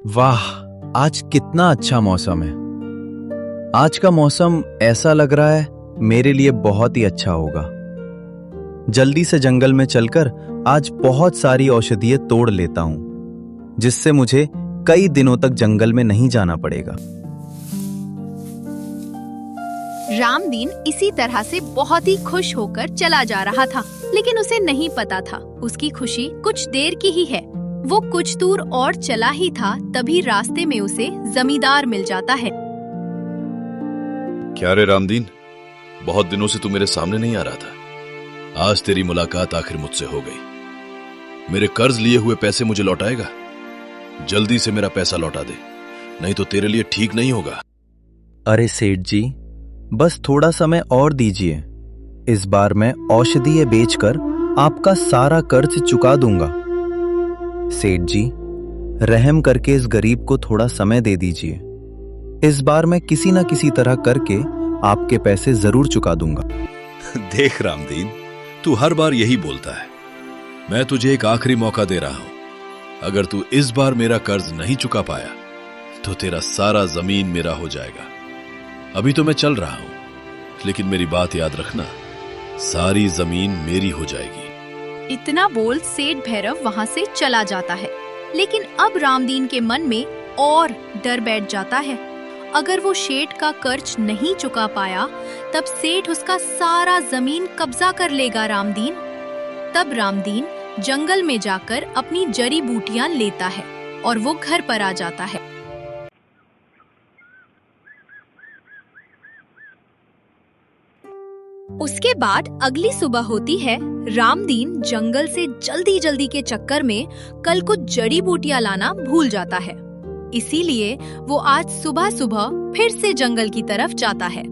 वाह, आज कितना अच्छा मौसम है। आज का मौसम ऐसा लग रहा है मेरे लिए बहुत ही अच्छा होगा। जल्दी से जंगल में चलकर आज बहुत सारी औषधियां तोड़ लेता हूं, जिससे मुझे कई दिनों तक जंगल में नहीं जाना पड़ेगा। रामदीन इसी तरह से बहुत ही खुश होकर चला जा रहा था, लेकिन उसे नहीं पता था उसकी खुशी कुछ देर की ही है। वो कुछ दूर और चला ही था, तभी रास्ते में उसे जमींदार मिल जाता है। क्या रे रामदीन, बहुत दिनों से तू मेरे सामने नहीं आ रहा था। आज तेरी मुलाकात आखिर मुझसे हो गई। मेरे कर्ज लिए हुए पैसे मुझे लौटाएगा? जल्दी से मेरा पैसा लौटा दे, नहीं तो तेरे लिए ठीक नहीं होगा। अरे सेठ जी, बस थोड़ा समय और दीजिए। इस बार मैं औषधियां बेचकर आपका सारा कर्ज चुका दूंगा। सेठ जी, रहम करके इस गरीब को थोड़ा समय दे दीजिए। इस बार मैं किसी ना किसी तरह करके आपके पैसे जरूर चुका दूंगा। देख रामदीन, तू हर बार यही बोलता है। मैं तुझे एक आखिरी मौका दे रहा हूं। अगर तू इस बार मेरा कर्ज नहीं चुका पाया तो तेरा सारा जमीन मेरा हो जाएगा। अभी तो मैं चल रहा हूं, लेकिन मेरी बात याद रखना, सारी जमीन मेरी हो जाएगी। इतना बोल सेठ भैरव वहाँ से चला जाता है, लेकिन अब रामदीन के मन में और डर बैठ जाता है। अगर वो सेठ का कर्ज नहीं चुका पाया, तब सेठ उसका सारा जमीन कब्जा कर लेगा रामदीन। तब रामदीन जंगल में जाकर अपनी जड़ी बूटियां लेता है और वो घर पर आ जाता है। उसके बाद अगली सुबह होती है। रामदीन जंगल से जल्दी जल्दी के चक्कर में कल कुछ जड़ी बूटियां लाना भूल जाता है, इसीलिए वो आज सुबह सुबह फिर से जंगल की तरफ जाता है।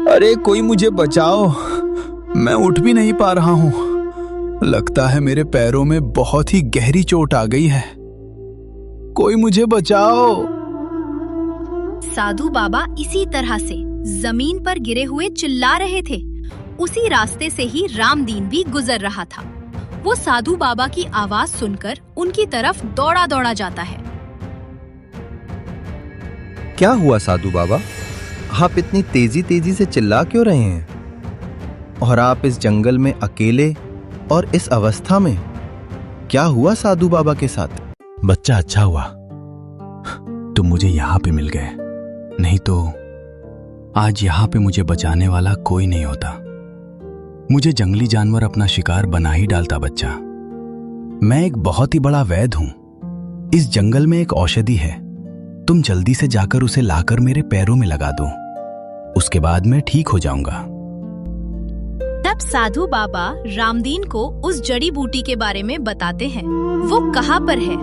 अरे कोई मुझे बचाओ, मैं उठ भी नहीं पा रहा हूँ। लगता है मेरे पैरों में बहुत ही गहरी चोट आ गई है। कोई मुझे बचाओ। साधु बाबा इसी तरह से जमीन पर गिरे हुए चिल्ला रहे थे। उसी रास्ते से ही रामदीन भी गुजर रहा था। वो साधु बाबा की आवाज सुनकर उनकी तरफ दौड़ा दौड़ा जाता है। क्या हुआ साधु बाबा? आप इतनी तेजी तेजी से चिल्ला क्यों रहे हैं? और आप इस जंगल में अकेले और इस अवस्था में? क्या हुआ साधु बाबा के साथ? बच्चा, अच्छा हुआ तुम मुझे यहाँ पे मिल गए, नहीं तो आज यहाँ पे मुझे बचाने वाला कोई नहीं होता। मुझे जंगली जानवर अपना शिकार बना ही डालता। बच्चा, मैं एक बहुत ही बड़ा वैद्य हूं। इस जंगल में एक औषधि है, तुम जल्दी से जाकर उसे लाकर मेरे पैरों में लगा दो, उसके बाद मैं ठीक हो जाऊंगा। तब साधु बाबा रामदीन को उस जड़ी बूटी के बारे में बताते हैं, वो कहाँ पर है।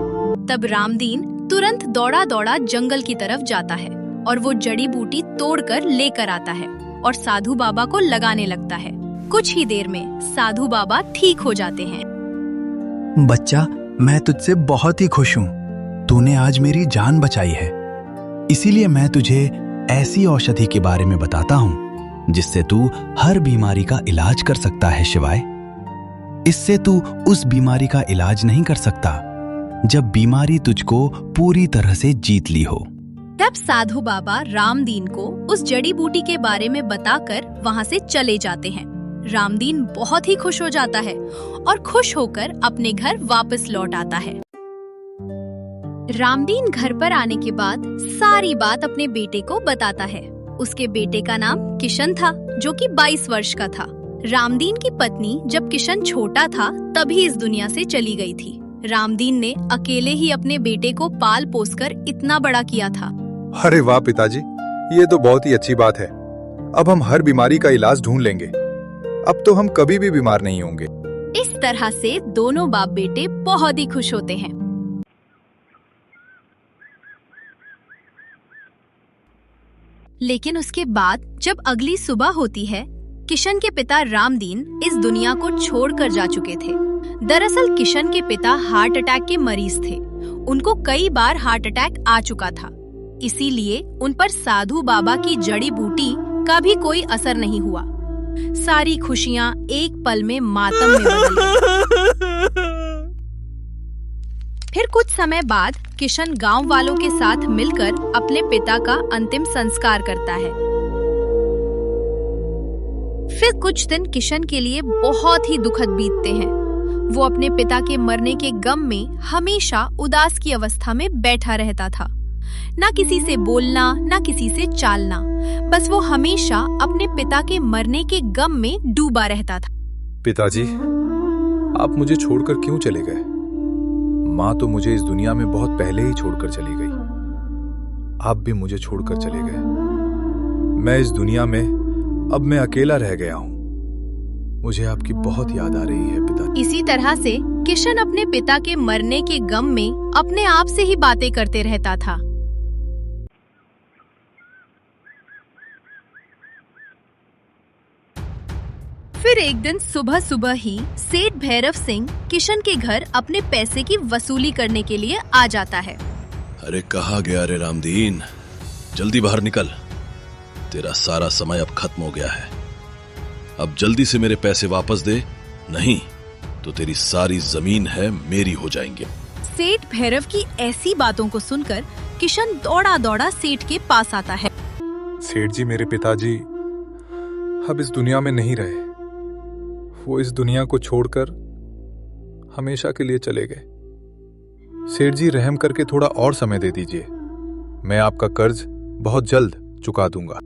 तब रामदीन तुरंत दौड़ा दौड़ा जंगल की तरफ जाता है और वो जड़ी बूटी तोड़कर लेकर आता है और साधु बाबा को लगाने लगता है। कुछ ही देर में साधु बाबा ठीक हो जाते हैं। बच्चा, मैं तुझसे बहुत ही खुश हूँ। तूने आज मेरी जान बचाई है, इसीलिए मैं तुझे ऐसी औषधि के बारे में बताता हूँ जिससे तू हर बीमारी का इलाज कर सकता है। शिवाय इससे तू उस बीमारी का इलाज नहीं कर सकता जब बीमारी तुझको पूरी तरह से जीत ली हो। तब साधु बाबा रामदीन को उस जड़ी बूटी के बारे में बताकर वहाँ से चले जाते हैं। रामदीन बहुत ही खुश हो जाता है और खुश होकर अपने घर वापस लौट आता है। रामदीन घर पर आने के बाद सारी बात अपने बेटे को बताता है। उसके बेटे का नाम किशन था, जो कि 22 वर्ष का था। रामदीन की पत्नी जब किशन छोटा था तभी इस दुनिया से चली गई थी। रामदीन ने अकेले ही अपने बेटे को पाल पोसकर इतना बड़ा किया था। अरे वाह पिताजी, ये तो बहुत ही अच्छी बात है। अब हम हर बीमारी का इलाज ढूंढ लेंगे। अब तो हम कभी भी बीमार नहीं होंगे। इस तरह से दोनों बाप बेटे बहुत ही खुश होते हैं। लेकिन उसके बाद जब अगली सुबह होती है, किशन के पिता रामदीन इस दुनिया को छोड़कर जा चुके थे। दरअसल किशन के पिता हार्ट अटैक के मरीज थे। उनको कई बार हार्ट अटैक आ चुका था, इसीलिए उन पर साधु बाबा की जड़ी बूटी का भी कोई असर नहीं हुआ। सारी खुशियां एक पल में मातम में बदल गईं। फिर कुछ समय बाद किशन गांव वालों के साथ मिलकर अपने पिता का अंतिम संस्कार करता है। फिर कुछ दिन किशन के लिए बहुत ही दुखद बीतते हैं। वो अपने पिता के मरने के गम में हमेशा उदास की अवस्था में बैठा रहता था। ना किसी से बोलना, ना किसी से चालना, बस वो हमेशा अपने पिता के मरने के गम में डूबा रहता था। पिताजी, आप मुझे छोड़कर क्यों चले गए? माँ तो मुझे इस दुनिया में बहुत पहले ही छोड़कर चली गई। आप भी मुझे छोड़कर चले गए। मैं इस दुनिया में अब मैं अकेला रह गया हूँ। मुझे आपकी बहुत याद आ रही है पिता। इसी तरह से किशन अपने पिता के मरने के गम में अपने आप से ही बातें करते रहता था। फिर एक दिन सुबह सुबह ही सेठ भैरव सिंह किशन के घर अपने पैसे की वसूली करने के लिए आ जाता है। अरे कहाँ गया रे रामदीन, जल्दी बाहर निकल। तेरा सारा समय अब खत्म हो गया है। अब जल्दी से मेरे पैसे वापस दे, नहीं तो तेरी सारी जमीन है मेरी हो जाएंगे। सेठ भैरव की ऐसी बातों को सुनकर किशन दौड़ा दौड़ा सेठ के पास आता है। सेठ जी, मेरे पिताजी अब इस दुनिया में नहीं रहे। वो इस दुनिया को छोड़कर हमेशा के लिए चले गए। सेठ जी, रहम करके थोड़ा और समय दे दीजिए। मैं आपका कर्ज बहुत जल्द चुका दूंगा।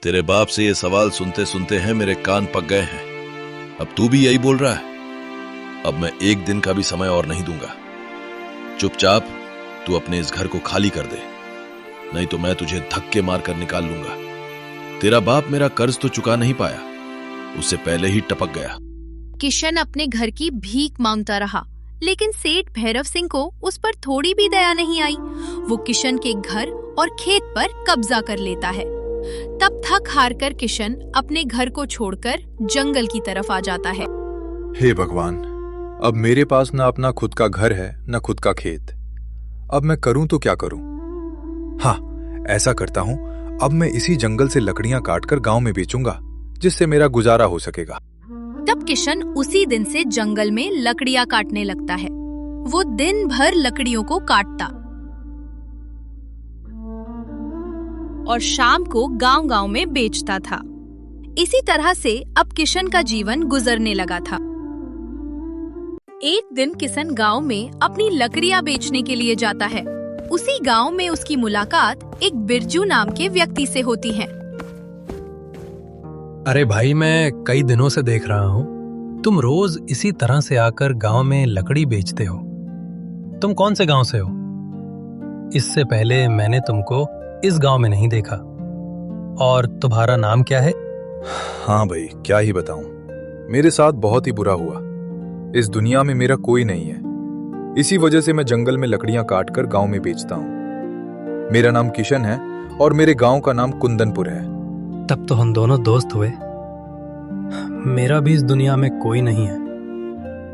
तेरे बाप से ये सवाल सुनते सुनते हैं मेरे कान पक गए हैं। अब तू भी यही बोल रहा है। अब मैं एक दिन का भी समय और नहीं दूंगा। चुपचाप तू अपने इस घर को खाली कर दे, नहीं तो मैं तुझे धक्के मारकर निकाल लूंगा। तेरा बाप मेरा कर्ज तो चुका नहीं पाया, उससे पहले ही टपक गया। किशन अपने घर की भीख मांगता रहा, लेकिन सेठ भैरव सिंह को उस पर थोड़ी भी दया नहीं आई। वो किशन के घर और खेत पर कब्जा कर लेता है। तब थक हार कर किशन अपने घर को छोड़कर जंगल की तरफ आ जाता है। हे भगवान, अब मेरे पास ना अपना खुद का घर है, ना खुद का खेत। अब मैं करूं तो क्या करूं? हाँ, ऐसा करता हूं, अब मैं इसी जंगल से लकड़ियां काटकर गांव में बेचूंगा, जिससे मेरा गुजारा हो सकेगा। तब किशन उसी दिन से जंगल में लकड़ियां काटने लगता है। वो दिन भर लकड़ियों को काटता और शाम को गांव-गांव में बेचता था। इसी तरह से अब किशन का जीवन गुजरने लगा था। एक दिन किशन गांव में अपनी लकड़ियां बेचने के लिए जाता है। उसी गांव में उसकी मुलाकात एक बिरजू नाम के व्यक्ति से होती है। अरे भाई, मैं कई दिनों से देख रहा हूँ तुम रोज इसी तरह से आकर गांव में लकड़ी बेचते हो। तुम कौन से गांव से हो? इससे पहले मैंने तुमको इस गांव में नहीं देखा। और तुम्हारा नाम क्या है? हाँ भाई, क्या ही बताऊं, मेरे साथ बहुत ही बुरा हुआ। इस दुनिया में मेरा कोई नहीं है। इसी वजह से मैं जंगल में लकड़ियां काटकर गांव में बेचता हूँ। मेरा नाम किशन है और मेरे गांव का नाम कुंदनपुर है। तब तो हम दोनों दोस्त हुए। मेरा भी इस दुनिया में कोई नहीं है।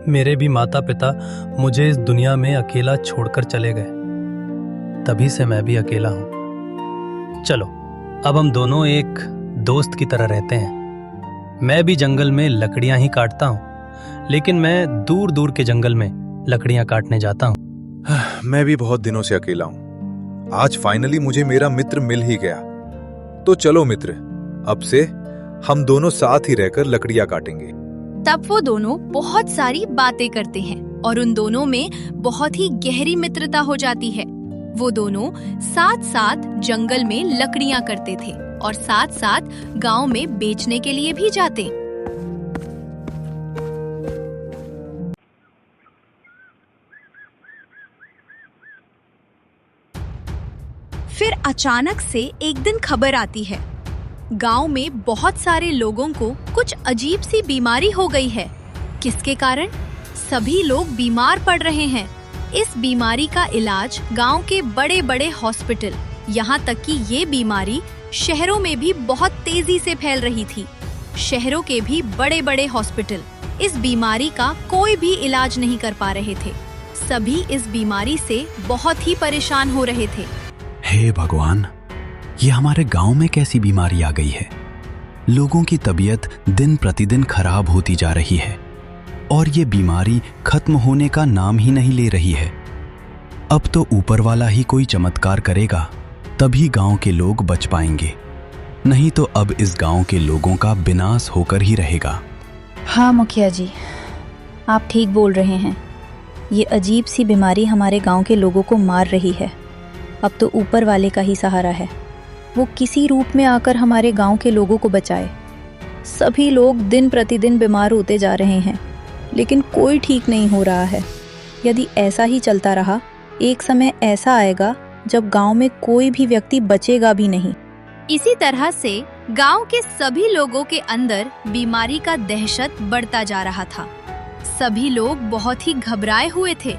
मेरे भी माता पिता मुझे इस दुनिया में अकेला छोड़कर चले गए। तभी से मैं भी अकेला हूँ। चलो, अब हम दोनों एक दोस्त की तरह रहते हैं। मैं भी जंगल में लकड़ियां ही काटता हूँ, लेकिन मैं दूर दूर के जंगल में लकड़ियां काटने जाता हूँ। मैं भी बहुत दिनों से अकेला हूँ। आज फाइनली मुझे मेरा मित्र मिल ही गया। तो चलो मित्र, अब से हम दोनों साथ ही रहकर लकड़ियां काटेंगे। तब वो दोनों बहुत सारी बातें करते हैं और उन दोनों में बहुत ही गहरी मित्रता हो जाती है। वो दोनों साथ साथ जंगल में लकड़ियां करते थे और साथ साथ गांव में बेचने के लिए भी जाते। फिर अचानक से एक दिन खबर आती है, गांव में बहुत सारे लोगों को कुछ अजीब सी बीमारी हो गई है। किसके कारण? सभी लोग बीमार पड़ रहे हैं। इस बीमारी का इलाज गांव के बड़े बड़े हॉस्पिटल, यहाँ तक कि ये बीमारी शहरों में भी बहुत तेजी से फैल रही थी। शहरों के भी बड़े बड़े हॉस्पिटल इस बीमारी का कोई भी इलाज नहीं कर पा रहे थे। सभी इस बीमारी से बहुत ही परेशान हो रहे थे। हे भगवान, ये हमारे गांव में कैसी बीमारी आ गई है? लोगों की तबीयत दिन प्रतिदिन खराब होती जा रही है और ये बीमारी खत्म होने का नाम ही नहीं ले रही है। अब तो ऊपर वाला ही कोई चमत्कार करेगा, तभी गांव के लोग बच पाएंगे, नहीं तो अब इस गांव के लोगों का विनाश होकर ही रहेगा। हाँ मुखिया जी, आप ठीक बोल रहे हैं। ये अजीब सी बीमारी हमारे गांव के लोगों को मार रही है। अब तो ऊपर वाले का ही सहारा है, वो किसी रूप में आकर हमारे गांव के लोगों को बचाए। सभी लोग दिन प्रतिदिन बीमार होते जा रहे हैं, लेकिन कोई ठीक नहीं हो रहा है। यदि ऐसा ही चलता रहा, एक समय ऐसा आएगा जब गांव में कोई भी व्यक्ति बचेगा भी नहीं। इसी तरह से गांव के सभी लोगों के अंदर बीमारी का दहशत बढ़ता जा रहा था। सभी लोग बहुत ही घबराए हुए थे।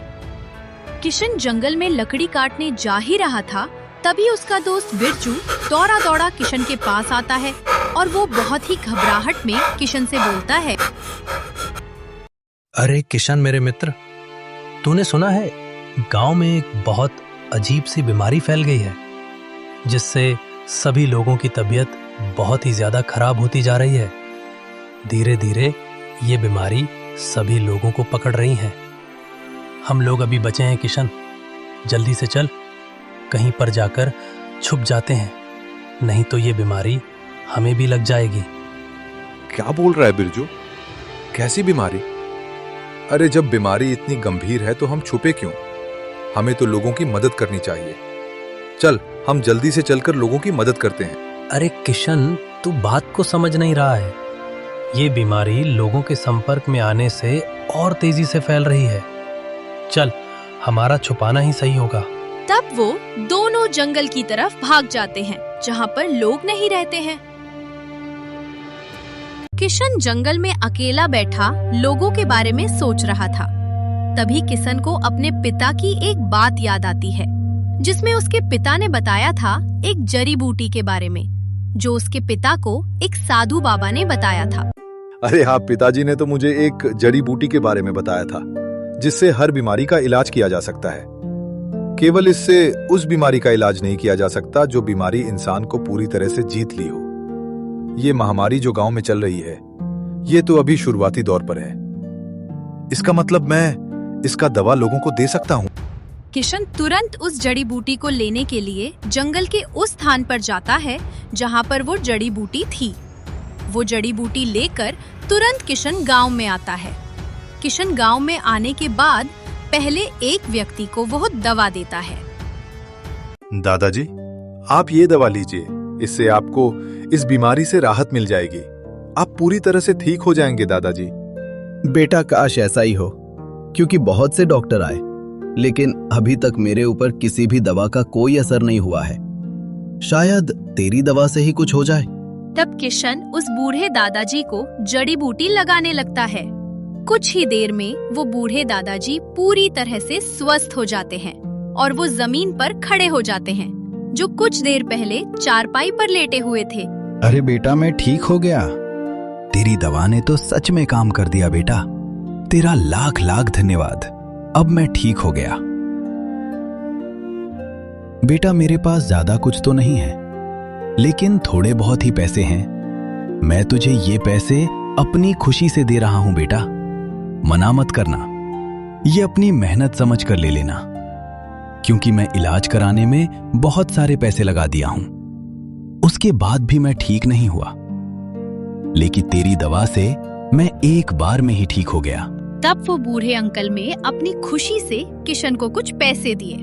किशन जंगल में लकड़ी काटने जा ही रहा था, तभी उसका दोस्त बिरजू दौड़ा दौड़ा किशन के पास आता है और वो बहुत ही घबराहट में किशन से बोलता है, अरे किशन मेरे मित्र, तूने सुना है गांव में एक बहुत अजीब सी बीमारी फैल गई है, जिससे सभी लोगों की तबीयत बहुत ही ज्यादा खराब होती जा रही है। धीरे धीरे ये बीमारी सभी लोगों को पकड़ रही है। हम लोग अभी बचे हैं किशन, जल्दी से चल, कहीं पर जाकर छुप जाते हैं, नहीं तो ये बीमारी हमें भी लग जाएगी। क्या बोल रहा है बिरजू? कैसी बीमारी? अरे जब बीमारी इतनी गंभीर है तो हम छुपे क्यों? हमें तो लोगों की मदद करनी चाहिए। चल, हम जल्दी से चलकर लोगों की मदद करते हैं। अरे किशन, तू बात को समझ नहीं रहा है। ये बीमारी लोगों के संपर्क में आने से और तेजी से फैल रही है। चल, हमारा छुपाना ही सही होगा। तब वो दोनों जंगल की तरफ भाग जाते हैं, जहाँ पर लोग नहीं रहते हैं। किशन जंगल में अकेला बैठा लोगों के बारे में सोच रहा था। तभी किशन को अपने पिता की एक बात याद आती है, जिसमें उसके पिता ने बताया था एक जड़ी बूटी के बारे में, जो उसके पिता को एक साधु बाबा ने बताया था। अरे हाँ, पिताजी ने तो मुझे एक जड़ी बूटी के बारे में बताया था, जिससे हर बीमारी का इलाज किया जा सकता है। केवल इससे उस बीमारी का इलाज नहीं किया जा सकता जो बीमारी इंसान को पूरी तरह से जीत ली हो। ये महामारी जो गांव में चल रही है, ये तो अभी शुरुआती दौर पर है। इसका मतलब मैं इसका दवा लोगों को दे सकता हूँ। किशन तुरंत उस जड़ी बूटी को लेने के लिए जंगल के उस स्थान पर जाता है जहाँ पर वो जड़ी बूटी थी। वो जड़ी बूटी लेकर तुरंत किशन गांव में आता है। किशन गांव में आने के बाद पहले एक व्यक्ति को वो दवा देता है। दादाजी, आप ये दवा लीजिए, इससे आपको इस बीमारी से राहत मिल जाएगी। आप पूरी तरह से ठीक हो जाएंगे दादाजी। बेटा, काश ऐसा ही हो, क्योंकि बहुत से डॉक्टर आए, लेकिन अभी तक मेरे ऊपर किसी भी दवा का कोई असर नहीं हुआ है। शायद तेरी दवा से ही कुछ हो जाए। तब किशन उस बूढ़े दादाजी को जड़ी बूटी लगाने लगता है। कुछ ही देर में वो बूढ़े दादाजी पूरी तरह से स्वस्थ हो जाते हैं और वो जमीन पर खड़े हो जाते हैं, जो कुछ देर पहले चारपाई पर लेटे हुए थे। अरे बेटा, मैं ठीक हो गया। तेरी दवा ने तो सच में काम कर दिया बेटा। तेरा लाख लाख धन्यवाद। अब मैं ठीक हो गया। बेटा, मेरे पास ज्यादा कुछ तो नहीं है, लेकिन थोड़े बहुत ही पैसे हैं। मैं तुझे ये पैसे अपनी खुशी से दे रहा हूं बेटा, मना मत करना। ये अपनी मेहनत समझ कर ले लेना, क्योंकि मैं इलाज कराने में बहुत सारे पैसे लगा दिया हूं। उसके बाद भी मैं ठीक नहीं हुआ, लेकिन तेरी दवा से मैं एक बार में ही ठीक हो गया। तब वो बूढ़े अंकल में अपनी खुशी से किशन को कुछ पैसे दिए।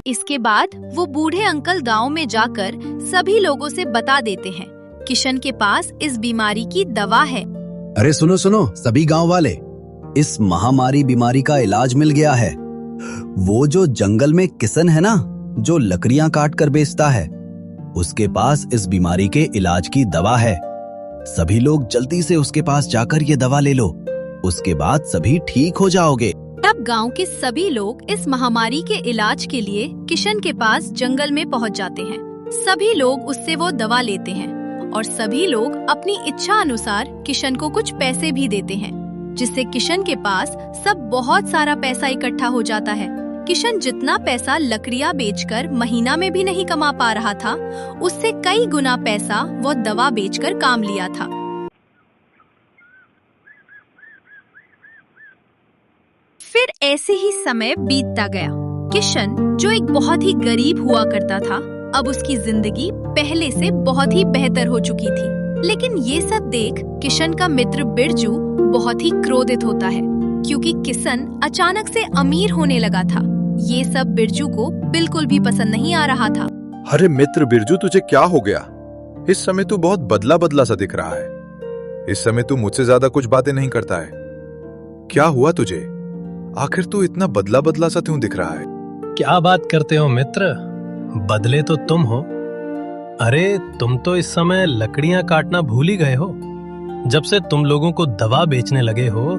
इसके बाद वो बूढ़े अंकल गांव में जाकर सभी लोगों से बता देते हैं, किशन के पास इस बीमारी की दवा है। अरे सुनो सुनो सभी गांव वाले, इस महामारी बीमारी का इलाज मिल गया है। वो जो जंगल में किशन है ना, जो लकड़ियां काट कर बेचता है, उसके पास इस बीमारी के इलाज की दवा है। सभी लोग जल्दी से उसके पास जाकर ये दवा ले लो, उसके बाद सभी ठीक हो जाओगे। तब गांव के सभी लोग इस महामारी के इलाज के लिए किशन के पास जंगल में पहुंच जाते हैं। सभी लोग उससे वो दवा लेते हैं और सभी लोग अपनी इच्छा अनुसार किशन को कुछ पैसे भी देते हैं, जिससे किशन के पास सब बहुत सारा पैसा इकट्ठा हो जाता है। किशन जितना पैसा लकड़ियां बेचकर महीना में भी नहीं कमा पा रहा था, उससे कई गुना पैसा वो दवा बेचकर काम लिया था। फिर ऐसे ही समय बीतता गया। किशन, जो एक बहुत ही गरीब हुआ करता था, अब उसकी जिंदगी पहले से बहुत ही बेहतर हो चुकी थी। लेकिन ये सब देख किशन का मित्र बिरजू बहुत ही क्रोधित होता है, क्योंकि किशन अचानक से अमीर होने लगा था। ये सब बिरजू को बिल्कुल भी पसंद नहीं आ रहा था। अरे मित्र बिरजू, तुझे क्या हो गया? इस समय तू बहुत बदला बदला सा दिख रहा है। इस समय तू मुझसे ज्यादा कुछ बातें नहीं करता है। क्या हुआ तुझे? आखिर तू इतना बदला बदला सा क्यों दिख रहा है? क्या बात करते हो मित्र, बदले तो तुम हो। अरे तुम तो इस समय लकड़ियां काटना भूल ही गए हो। जब से तुम लोगों को दवा बेचने लगे हो,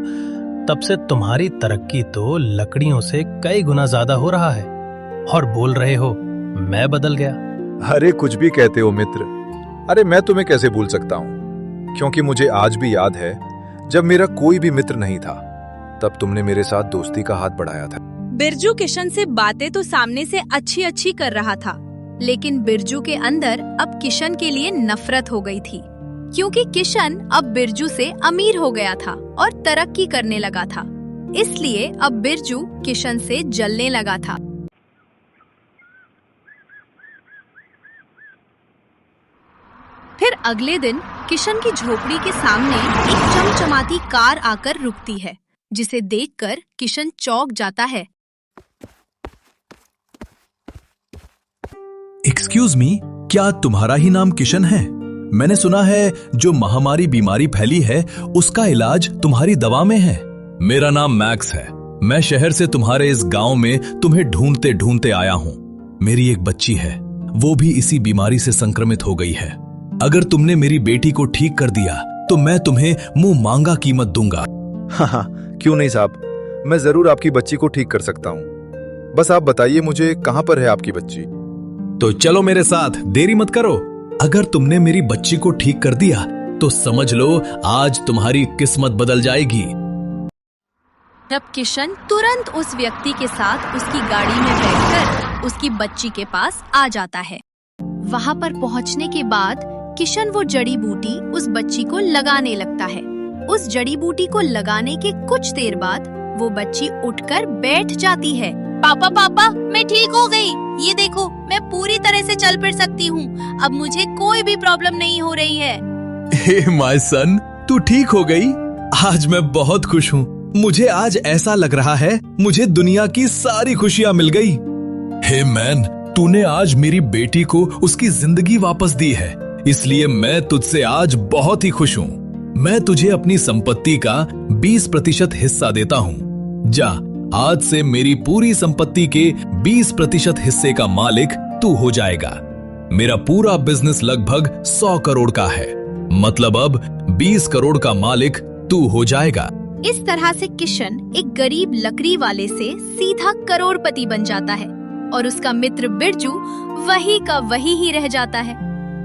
तब से तुम्हारी तरक्की तो लकड़ियों से कई गुना ज्यादा हो रहा है। और बोल रहे हो मैं बदल गया। अरे कुछ भी कहते हो मित्र। अरे मैं तुम्हें कैसे भूल सकता हूँ, क्योंकि मुझे आज भी याद है जब मेरा कोई भी मित्र नहीं था, तब तुमने मेरे साथ दोस्ती का हाथ बढ़ाया था। बिरजू किशन से बातें तो सामने से अच्छी अच्छी कर रहा था, लेकिन बिरजू के अंदर अब किशन के लिए नफरत हो गई थी, क्योंकि किशन अब बिरजू से अमीर हो गया था और तरक्की करने लगा था। इसलिए अब बिरजू किशन से जलने लगा था। फिर अगले दिन किशन की झोपड़ी के सामने एक चमचमाती कार आकर रुकती है, जिसे देखकर किशन चौंक जाता है। एक्सक्यूज मी, क्या तुम्हारा ही नाम किशन है? मैंने सुना है जो महामारी बीमारी फैली है उसका इलाज तुम्हारी दवा में है। मेरा नाम मैक्स है। मैं शहर से तुम्हारे इस गांव में तुम्हें ढूंढते ढूंढते आया हूं। मेरी एक बच्ची है, वो भी इसी बीमारी से संक्रमित हो गई है। अगर तुमने मेरी बेटी को ठीक कर दिया तो मैं तुम्हें मुंह मांगा कीमत दूंगा। हाँ, क्यों नहीं साहब, मैं जरूर आपकी बच्ची को ठीक कर सकता हूँ। बस आप बताइए मुझे कहाँ पर है आपकी बच्ची? तो चलो मेरे साथ, देरी मत करो। अगर तुमने मेरी बच्ची को ठीक कर दिया तो समझ लो आज तुम्हारी किस्मत बदल जाएगी। तब किशन तुरंत उस व्यक्ति के साथ उसकी गाड़ी में बैठकर उसकी बच्ची के पास आ जाता है। वहां पर पहुंचने के बाद किशन वो जड़ी बूटी उस बच्ची को लगाने लगता है। उस जड़ी बूटी को लगाने के कुछ देर बाद वो बच्ची उठकर बैठ जाती है। पापा पापा, मैं ठीक हो गई। ये देखो, मैं पूरी तरह से चल फिर सकती हूँ। अब मुझे कोई भी प्रॉब्लम नहीं हो रही है। हे माय सन, तू ठीक हो गई? आज मैं बहुत खुश हूँ। मुझे आज ऐसा लग रहा है मुझे दुनिया की सारी खुशियाँ मिल गई। हे मैन, तूने आज मेरी बेटी को उसकी जिंदगी वापस दी है, इसलिए मैं तुझसे आज बहुत ही खुश हूँ। मैं तुझे अपनी संपत्ति का 20% हिस्सा देता हूँ। जा, आज से मेरी पूरी संपत्ति के 20% हिस्से का मालिक तू हो जाएगा। मेरा पूरा बिजनेस लगभग 100 करोड़ का है, मतलब अब 20 करोड़ का मालिक तू हो जाएगा। इस तरह से किशन एक गरीब लकड़ी वाले से सीधा करोड़पति बन जाता है और उसका मित्र बिरजू वही का वही ही रह जाता है।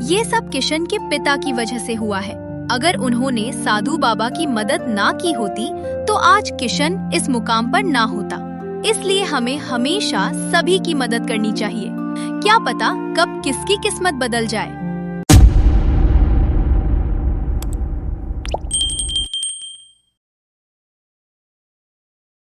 ये सब किशन के पिता की वजह से हुआ है। अगर उन्होंने साधु बाबा की मदद ना की होती तो आज किशन इस मुकाम पर ना होता। इसलिए हमें हमेशा सभी की मदद करनी चाहिए। क्या पता कब किसकी किस्मत बदल जाए।